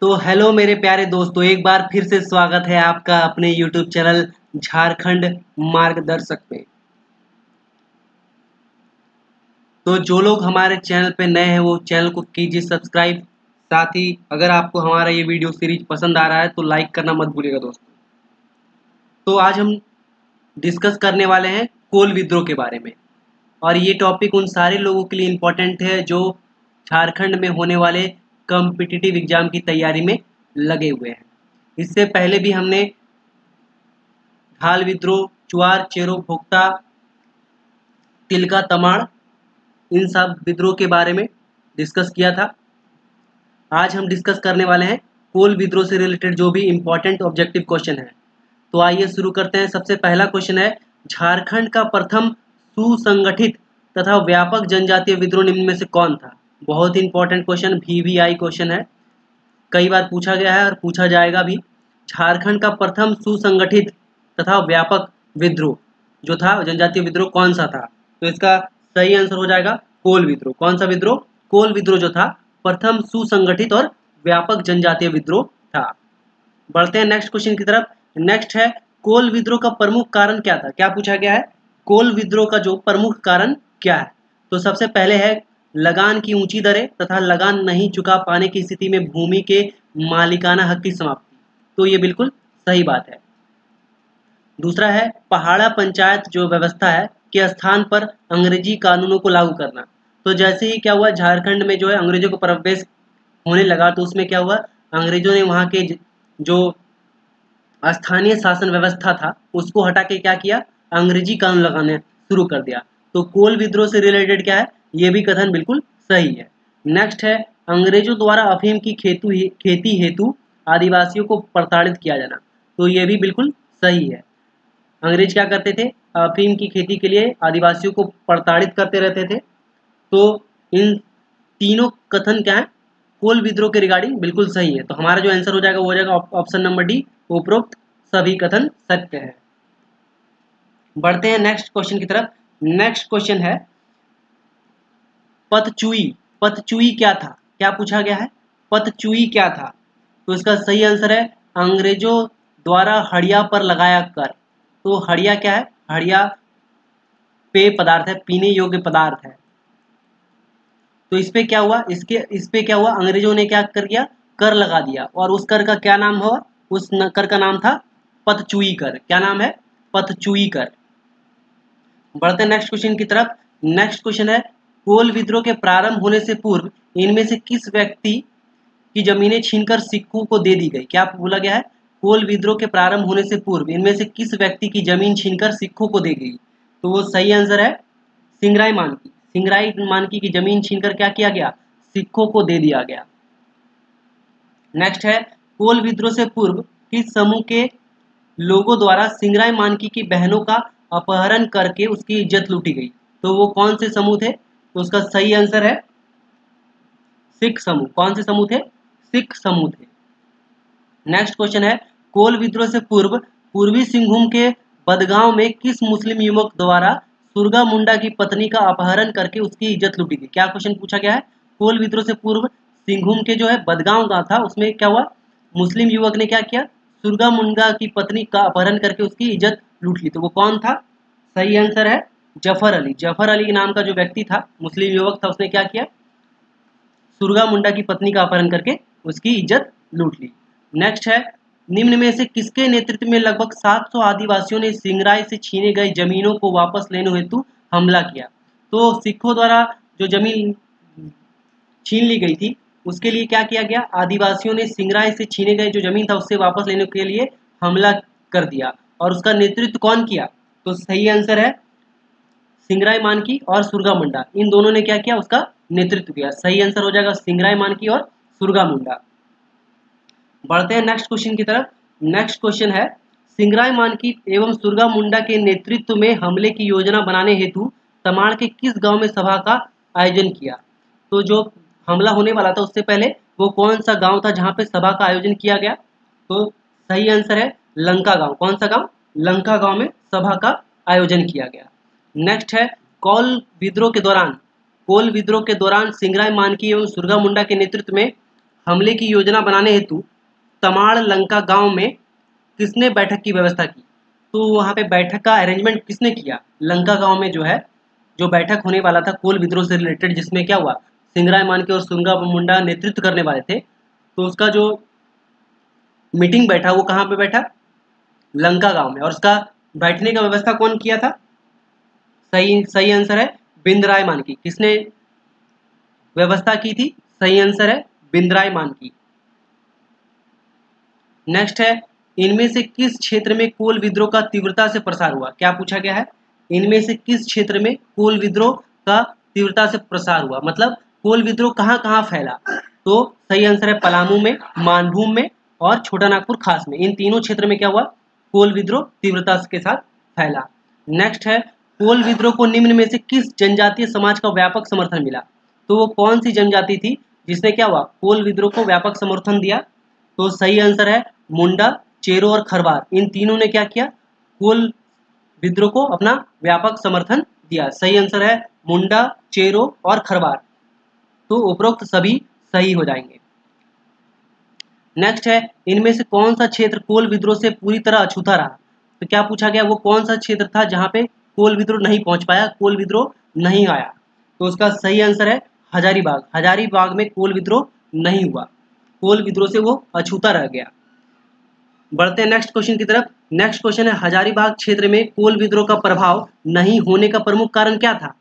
तो हेलो मेरे प्यारे दोस्तों, एक बार फिर से स्वागत है आपका अपने YouTube चैनल झारखंड मार्गदर्शक में। तो जो लोग हमारे चैनल पे नए हैं वो चैनल को कीजिए सब्सक्राइब। साथ ही अगर आपको हमारा ये वीडियो सीरीज पसंद आ रहा है तो लाइक करना मत भूलिएगा दोस्तों। तो आज हम डिस्कस करने वाले हैं कोल विद्रोह के बारे में, और ये टॉपिक उन सारे लोगों के लिए इम्पोर्टेंट है जो झारखंड में होने वाले कॉम्पिटिटिव एग्जाम की तैयारी में लगे हुए हैं। इससे पहले भी हमने धाल विद्रोह, चुआर चेरो भोक्ता, तिलका तमाड़, इन सब विद्रोह के बारे में डिस्कस किया था। आज हम डिस्कस करने वाले हैं कोल विद्रोह से रिलेटेड जो भी इम्पोर्टेंट ऑब्जेक्टिव क्वेश्चन है। तो आइए शुरू करते हैं। सबसे पहला क्वेश्चन है, झारखंड का प्रथम सुसंगठित तथा व्यापक जनजातीय विद्रोह निम्न में से कौन था? बहुत ही इंपॉर्टेंट क्वेश्चन, VVI क्वेश्चन है, कई बार पूछा गया है और पूछा जाएगा भी। झारखंड का प्रथम सुसंगठित तथा व्यापक विद्रोह जो था, जनजातीय विद्रोह, कौन सा था? तो इसका सही आंसर हो जाएगा कोल विद्रोह। कौन सा विद्रोह? कोल विद्रोह जो था प्रथम सुसंगठित और व्यापक जनजातीय विद्रोह था। बढ़ते हैं नेक्स्ट क्वेश्चन की तरफ। नेक्स्ट है, कोल विद्रोह का प्रमुख कारण क्या था? क्या पूछा गया है? कोल विद्रोह का जो प्रमुख कारण क्या है? तो सबसे पहले है लगान की ऊंची दरें तथा लगान नहीं चुका पाने की स्थिति में भूमि के मालिकाना हक की समाप्ति। तो ये बिल्कुल सही बात है। दूसरा है पहाड़ा पंचायत जो व्यवस्था है के स्थान पर अंग्रेजी कानूनों को लागू करना। तो जैसे ही क्या हुआ, झारखंड में जो है अंग्रेजों को प्रवेश होने लगा, तो उसमें क्या हुआ, अंग्रेजों ने वहाँ के जो स्थानीय शासन व्यवस्था था उसको हटा के क्या किया, अंग्रेजी कानून लगाने शुरू कर दिया। तो कोल विद्रोह से रिलेटेड क्या है, ये भी कथन बिल्कुल सही है। नेक्स्ट है अंग्रेजों द्वारा अफीम की खेती हेतु आदिवासियों को प्रताड़ित किया जाना। तो ये भी बिल्कुल सही है। अंग्रेज क्या करते थे, अफीम की खेती के लिए आदिवासियों को प्रताड़ित करते रहते थे। तो इन तीनों कथन क्या है, कोल विद्रोह के रिगार्डिंग बिल्कुल सही है। तो हमारा जो आंसर हो जाएगा वो हो जाएगा ऑप्शन नंबर डी, उपरोक्त सभी कथन सत्य है। बढ़ते हैं नेक्स्ट क्वेश्चन की तरफ। नेक्स्ट क्वेश्चन है पतचुई। पतचुई क्या था? क्या पूछा गया है? पतचुई क्या था? तो इसका सही आंसर है अंग्रेजों द्वारा हड़िया पर लगाया कर। तो हड़िया क्या है? हड़िया पेय पदार्थ है, पीने योग्य पदार्थ है। तो इस पे क्या हुआ, इस पे क्या हुआ, अंग्रेजों ने क्या कर दिया, कर लगा दिया। और उस कर का क्या नाम हुआ? उस कर का नाम था पतचुई कर। क्या नाम है? पतचुई कर। बढ़ते हैं नेक्स्ट क्वेश्चन की तरफ। नेक्स्ट क्वेश्चन है कोल विद्रोह के प्रारंभ होने से पूर्व इनमें से किस व्यक्ति की जमीनें छीनकर सिखों को दे दी गई? क्या बोला गया है? कोल विद्रोह के प्रारंभ होने से पूर्व इनमें से किस व्यक्ति की जमीन छीनकर सिखों को दे गई? तो वो सही आंसर है सिंगराई मानकी। सिंगराई मानकी की जमीन छीनकर क्या किया गया? सिखों को दे दिया गया। नेक्स्ट है कोल विद्रोह से पूर्व किस समूह के लोगों द्वारा सिंगराई मानकी की बहनों का अपहरण करके उसकी इज्जत लूटी गई? तो वो कौन से समूह थे? तो उसका सही आंसर है सिख समूह। कौन से समूह थे? सिख समूह थे। नेक्स्ट क्वेश्चन है कोल विद्रोह से पूर्व पूर्वी सिंहभूम के बदगांव में किस मुस्लिम युवक द्वारा सुरगा मुंडा की पत्नी का अपहरण करके उसकी इज्जत लूटी गई? क्या क्वेश्चन पूछा गया है? कोल विद्रोह से पूर्व सिंहभूम के जो है बदगांव गांव था, उसमें क्या हुआ, मुस्लिम युवक ने क्या किया, सुरगा मुंडा की पत्नी का अपहरण करके उसकी इज्जत लूट ली। तो वो कौन था? सही आंसर है जफर अली। जफर अली नाम का जो व्यक्ति था, मुस्लिम युवक था, उसने क्या किया, सुरगा मुंडा की पत्नी का अपहरण करके उसकी इज्जत लूट ली। नेक्स्ट है निम्न में से किसके नेतृत्व में लगभग 700 आदिवासियों ने सिंगराई से छीने गई जमीनों को वापस लेने हेतु हमला किया? तो सिखों द्वारा जो जमीन छीन ली गई थी उसके लिए क्या किया गया, आदिवासियों ने सिंगराई से छीने गए जो जमीन था उससे वापस लेने के लिए हमला कर दिया। और उसका नेतृत्व कौन किया? तो सही आंसर है सिंगराई मानकी और सुरगा मुंडा, इन दोनों ने क्या किया, उसका नेतृत्व किया। सही आंसर हो जाएगा सिंगराई मानकी और सुरगा मुंडा। बढ़ते हैं नेक्स्ट क्वेश्चन की तरफ। नेक्स्ट क्वेश्चन है सिंगराई मानकी एवं सुरगा मुंडा के नेतृत्व में हमले की योजना बनाने हेतु तमाड़ के किस गांव में सभा का आयोजन किया? तो जो हमला होने वाला था उससे पहले वो कौन सा गांव था जहां पे सभा का आयोजन किया गया? तो सही आंसर है लंका गांव। कौन सा गांव? लंका गांव में सभा का आयोजन किया गया। नेक्स्ट है कोल विद्रोह के दौरान सिंगराई मानकी एवं सुरगा मुंडा के नेतृत्व में हमले की योजना बनाने हेतु तमाड़ लंका गांव में किसने बैठक की व्यवस्था की? तो वहाँ पे बैठक का अरेंजमेंट किसने किया? लंका गांव में जो है जो बैठक होने वाला था कोल विद्रोह से रिलेटेड, जिसमें क्या हुआ, सिंगराय मानके और सुंगा मुंडा नेतृत्व करने वाले थे, तो उसका जो मीटिंग बैठा वो कहाँ पे बैठा? लंका गांव में। और उसका बैठने का व्यवस्था कौन किया था? सही सही आंसर है बिंदराय मानकी। किसने व्यवस्था की थी? सही आंसर है बिंदराय मानकी। नेक्स्ट है, इनमें से किस क्षेत्र में कोल विद्रोह का तीव्रता से प्रसार हुआ? क्या पूछा गया है? इनमें से किस क्षेत्र में कोल विद्रोह का तीव्रता से प्रसार हुआ, मतलब कोल विद्रोह कहाँ कहाँ फैला? तो सही आंसर है पलामू में, मानभूम में और छोटा नागपुर खास में। इन तीनों क्षेत्र में क्या हुआ? कोल विद्रोह तीव्रता के साथ फैला। नेक्स्ट है, कोल विद्रोह को निम्न में से किस जनजातीय समाज का व्यापक समर्थन मिला? तो वो कौन सी जनजाति थी जिसने क्या हुआ, कोल विद्रोह को व्यापक समर्थन दिया? तो सही आंसर है मुंडा, चेरो और खरवार। इन तीनों ने क्या किया? कोल विद्रोह को अपना व्यापक समर्थन दिया। सही आंसर है मुंडा, चेरो और खरवार। तो उपरोक्त सभी सही हो जाएंगे। नेक्स्ट है, इनमें से कौन सा क्षेत्र कोल विद्रोह से पूरी तरह अछूता रहा? तो क्या पूछा गया, वो कौन सा क्षेत्र था जहां पे कोल विद्रोह नहीं पहुंच पाया, कोल विद्रोह नहीं आया? तो उसका सही आंसर है हजारीबाग। हजारीबाग में कोल विद्रोह नहीं हुआ, कोल विद्रोह से वो अछूता रह गया। बढ़ते हैं नेक्स्ट क्वेश्चन की तरफ। नेक्स्ट क्वेश्चन है, हजारीबाग क्षेत्र में कोल विद्रोह का प्रभाव नहीं होने का प्रमुख कारण क्या था?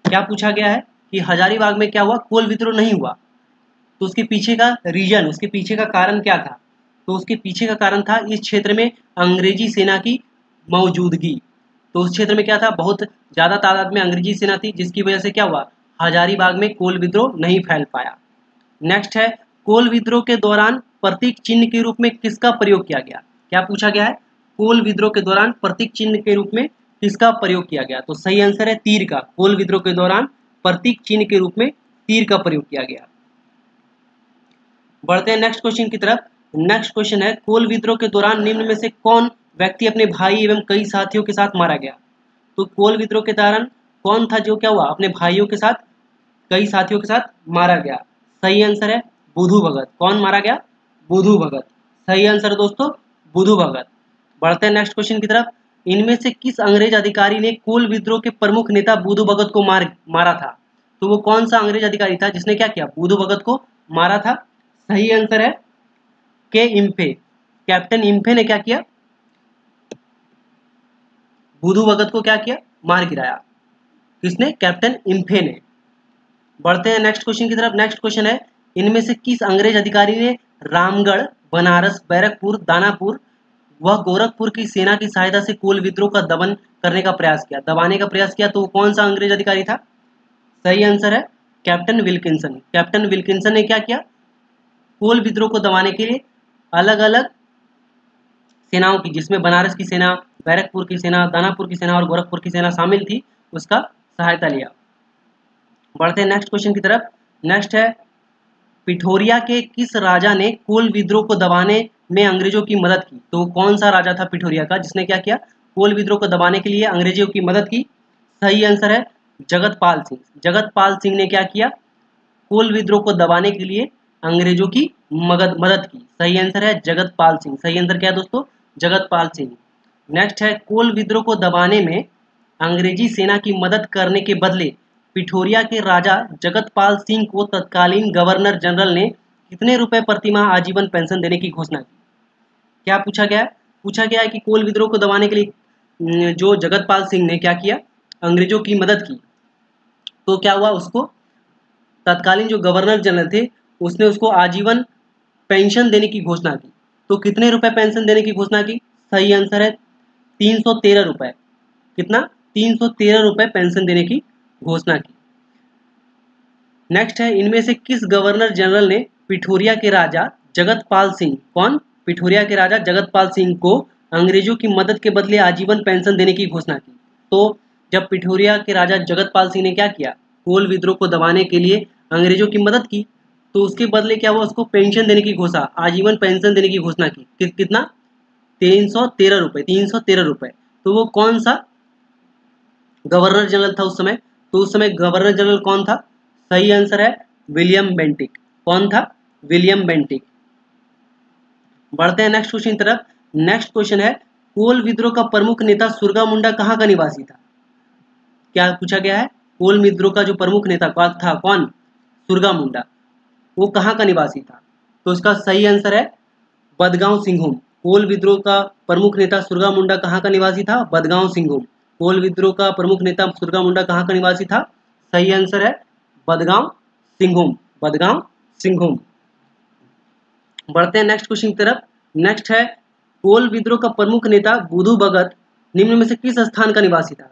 क्या पूछा गया है कि हजारीबाग में क्या हुआ, कोल विद्रोह नहीं हुआ, तो उसके पीछे का रीजन, उसके पीछे का कारण क्या था? तो उसके पीछे का कारण था इस क्षेत्र में अंग्रेजी सेना की मौजूदगी। तो उस क्षेत्र में क्या था, बहुत ज्यादा तादाद में अंग्रेजी सेना थी, जिसकी वजह से क्या हुआ, हजारीबाग में कोल विद्रोह नहीं फैल पाया। नेक्स्ट है, कोल विद्रोह के दौरान प्रतीक चिन्ह के रूप में किसका प्रयोग किया गया? क्या पूछा गया है, कोल विद्रोह के दौरान प्रतीक चिन्ह के रूप में किसका प्रयोग किया गया? तो सही आंसर है तीर का। कोल विद्रोह के दौरान प्रतीक चिन्ह के रूप में तीर का प्रयोग किया गया। बढ़ते हैं नेक्स्ट क्वेश्चन की तरफ। नेक्स्ट क्वेश्चन है, कोल विद्रोह के दौरान निम्न में से कौन व्यक्ति अपने भाई एवं कई साथियों के साथ मारा गया? तो कोल विद्रोह के दौरान कौन था जो क्या हुआ, अपने भाइयों के साथ, कई साथियों के साथ मारा गया? सही आंसर है बुधू भगत। कौन मारा गया? बुधू भगत। सही आंसर है दोस्तों बुधू भगत। बढ़ते हैं नेक्स्ट क्वेश्चन की तरफ। इनमें से किस अंग्रेज अधिकारी ने कोल विद्रोह के प्रमुख नेता बुधू भगत को मारा था? तो वो कौन सा अंग्रेज अधिकारी था जिसने क्या किया, बुधू भगत को मारा था? सही आंसर है के इम्फे। कैप्टन इम्फे ने क्या किया, बुधू भगत को क्या किया, मार गिराया। किसने? कैप्टन इम्फे ने। बढ़ते हैं नेक्स्ट क्वेश्चन की तरफ। नेक्स्ट क्वेश्चन है, इनमें से किस अंग्रेज अधिकारी ने रामगढ़, बनारस, बैरकपुर, दानापुर व गोरखपुर की सेना की सहायता से कोल विद्रोह का दमन करने का प्रयास किया, दबाने का प्रयास किया? तो वो कौन सा अंग्रेज अधिकारी था? सही आंसर है कैप्टन विल्किंसन। कैप्टन विल्किंसन ने क्या किया, कोल विद्रोह को दबाने के लिए अलग अलग सेनाओं की, जिसमें बनारस की सेना, बैरकपुर की सेना, दानापुर की सेना और गोरखपुर की सेना शामिल थी, उसका सहायता लिया। बढ़ते हैं नेक्स्ट क्वेश्चन की तरफ। नेक्स्ट है, पिठोरिया के किस राजा ने कोल विद्रोह को दबाने में अंग्रेजों की मदद की? तो कौन सा राजा था पिठोरिया का जिसने क्या किया, कोल विद्रोह को दबाने के लिए अंग्रेजों की मदद की? सही आंसर है जगतपाल सिंह। जगतपाल सिंह ने क्या किया, कोल विद्रोह को दबाने के लिए अंग्रेजों की मदद की। सही आंसर है जगतपाल सिंह। सही आंसर क्या है दोस्तों, जगतपाल सिंह। नेक्स्ट है, कोल विद्रोह को दबाने में अंग्रेजी सेना की मदद करने के बदले पिठोरिया के राजा जगतपाल सिंह को तत्कालीन गवर्नर जनरल ने कितने रुपए प्रतिमाह आजीवन पेंशन देने की घोषणा की? क्या पूछा गया है? पूछा गया है कि कोल विद्रोह को दबाने के लिए जो जगतपाल सिंह ने क्या किया, अंग्रेजों की मदद की, तो क्या हुआ, उसको तत्कालीन जो गवर्नर जनरल थे उसने उसको आजीवन पेंशन देने की घोषणा की। तो कितने रुपए पेंशन देने की घोषणा की? सही आंसर है 313 रुपए। कितना? 313 रुपए पेंशन देने की घोषणा की। नेक्स्ट है, इनमें से किस गवर्नर जनरल ने पिठोरिया के राजा जगतपाल सिंह, कौन? पिठोरिया के राजा जगतपाल सिंह को अंग्रेजों की मदद के बदले आजीवन पेंशन देने की घोषणा की? तो जब पिठोरिया के राजा जगतपाल सिंह ने क्या किया, कोल विद्रोह को दबाने के लिए अंग्रेजों की मदद की, तो उसके बदले क्या हुआ, उसको पेंशन देने की घोषणा, आजीवन पेंशन देने की घोषणा की। कितना? 313 रुपए। 313 रुपए। तो वो कौन सा गवर्नर जनरल था उस समय? तो उस समय गवर्नर जनरल कौन था? सही आंसर है विलियम बेंटिक। कौन था? William Bentinck. बढ़ते हैं नेक्स्ट क्वेश्चन की तरफ। नेक्स्ट क्वेश्चन है कोल विद्रोह का प्रमुख नेता सुरगा मुंडा कहाँ का निवासी था? क्या पूछा गया है? कोल विद्रोह का जो प्रमुख नेता था कौन? सुरगा मुंडा। वो कहाँ का निवासी था? तो इसका सही आंसर है बदगांव सिंहभूम। कोल विद्रोह का प्रमुख नेता सुरगा मुंडा कहाँ का निवासी था? बदगांव सिंहभूम। कोल विद्रोह का प्रमुख नेता सुरगा मुंडा कहाँ का निवासी था? सही आंसर है बदगांव सिंहभूम। बदगांव सिंहभूम। बढ़ते हैं नेक्स्ट क्वेश्चन की तरफ। नेक्स्ट है कोल विद्रोह का प्रमुख नेता बुधु भगत निम्न में से किस स्थान का निवासी था?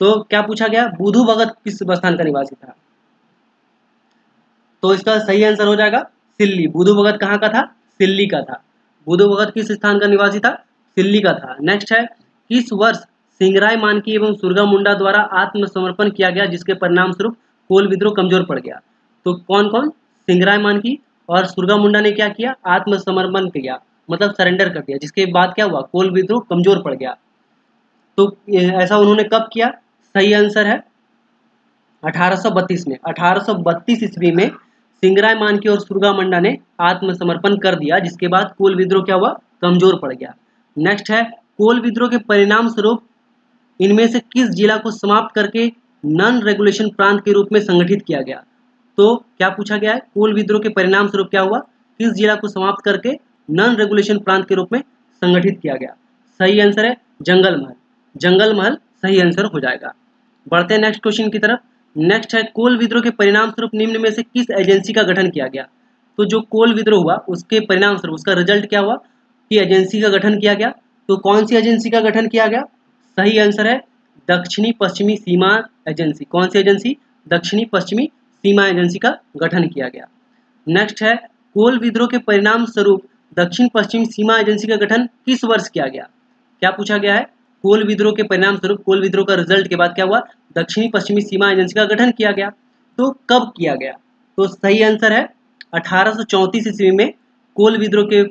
तो क्या पूछा गया? बुधु भगत किस स्थान का निवासी था? तो इसका सही आंसर हो जाएगा सिल्ली। बुधु भगत कहाँ का था? सिल्ली का था। बुधु भगत किस स्थान का निवासी था? सिल्ली का था। नेक्स्ट है किस वर्ष सिंगराय मानकी एवं सुरगा मुंडा द्वारा आत्मसमर्पण किया गया जिसके परिणाम स्वरूप कोल विद्रोह कमजोर पड़ गया? तो कौन कौन? सिंगराय मानकी और सुरगा मुंडा ने क्या किया? आत्मसमर्पण किया, मतलब सरेंडर कर दिया, जिसके बाद क्या हुआ? कोल विद्रोह कमजोर पड़ गया। तो ऐसा उन्होंने कब किया? सही आंसर है 1832 में। 1832 ईस्वी में सिंगराय मानकी और सुरगा मुंडा ने आत्मसमर्पण कर दिया, जिसके बाद कोल विद्रोह क्या हुआ? कमजोर पड़ गया। नेक्स्ट है कोल विद्रोह के परिणाम स्वरूप इनमें से किस जिला को समाप्त करके नॉन रेगुलेशन प्रांत के रूप में संगठित किया गया? तो क्या पूछा गया है? कोल विद्रोह के परिणाम स्वरूप क्या हुआ? किस जिला को समाप्त करके नॉन रेगुलेशन प्रांत के रूप में संगठित किया गया? सही आंसर है जंगल महल। जंगल महल सही आंसर हो जाएगा। बढ़ते हैं नेक्स्ट क्वेश्चन की तरफ। नेक्स्ट है कोल विद्रोह के परिणाम स्वरूप निम्न में से किस एजेंसी का गठन किया गया? तो जो कोल विद्रोह हुआ उसके परिणाम स्वरूप उसका रिजल्ट क्या हुआ? कि एजेंसी का गठन किया गया। तो कौन सी एजेंसी का गठन किया गया? सही आंसर है दक्षिणी पश्चिमी सीमा एजेंसी। कौन सी एजेंसी? दक्षिणी पश्चिमी सीमा एजेंसी का गठन किया गया। नेक्स्ट है कोल विद्रोह के परिणाम स्वरूप दक्षिण पश्चिमी सीमा एजेंसी का गठन किस वर्ष किया गया? क्या पूछा गया है? कोल विद्रोह के परिणाम स्वरूप कोल विद्रोह का रिजल्ट के बाद क्या हुआ? दक्षिणी पश्चिमी सीमा एजेंसी का गठन किया गया। तो कब किया गया? तो सही आंसर है 1834 ईस्वी में कोल विद्रोह के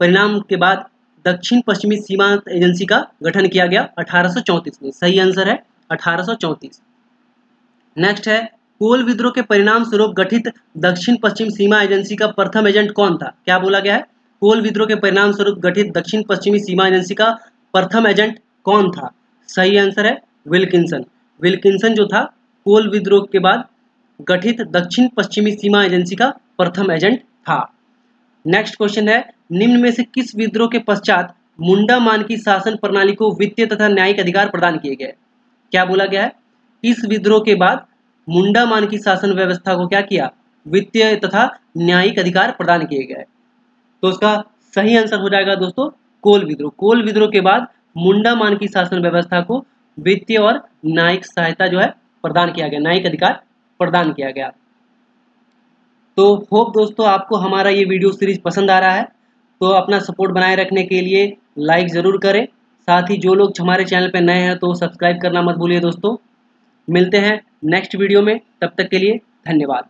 परिणाम के बाद दक्षिण पश्चिमी सीमा एजेंसी का गठन किया गया 1834 में। सही आंसर है 1834। नेक्स्ट है कोल विद्रोह के परिणाम स्वरूप गठित दक्षिण पश्चिम सीमा एजेंसी का प्रथम एजेंट कौन था? क्या बोला गया है? कोल विद्रोह के परिणाम स्वरूप गठित दक्षिण पश्चिमी सीमा एजेंसी का प्रथम एजेंट कौन था? सही आंसर है विल्किंसन। विल्किंसन जो था कोल विद्रोह के बाद गठित दक्षिण पश्चिमी सीमा एजेंसी का प्रथम एजेंट था। नेक्स्ट क्वेश्चन है निम्न में से किस विद्रोह के पश्चात मुंडा मानकी शासन प्रणाली को वित्तीय तथा न्यायिक अधिकार प्रदान किए गए? क्या बोला गया है? इस विद्रोह के बाद मुंडा मानकी शासन व्यवस्था को क्या किया? वित्तीय तथा न्यायिक अधिकार प्रदान किए गए। तो उसका सही आंसर हो जाएगा दोस्तों कोल विद्रोह। कोल विद्रोह के बाद मुंडा मानकी शासन व्यवस्था को वित्तीय और न्यायिक सहायता जो है प्रदान किया गया, न्यायिक अधिकार प्रदान किया गया। तो होप दोस्तों आपको हमारा ये वीडियो सीरीज पसंद आ रहा है। तो अपना सपोर्ट बनाए रखने के लिए लाइक ज़रूर करें। साथ ही जो लोग हमारे चैनल पर नए हैं तो सब्सक्राइब करना मत भूलिए दोस्तों। मिलते हैं नेक्स्ट वीडियो में, तब तक के लिए धन्यवाद।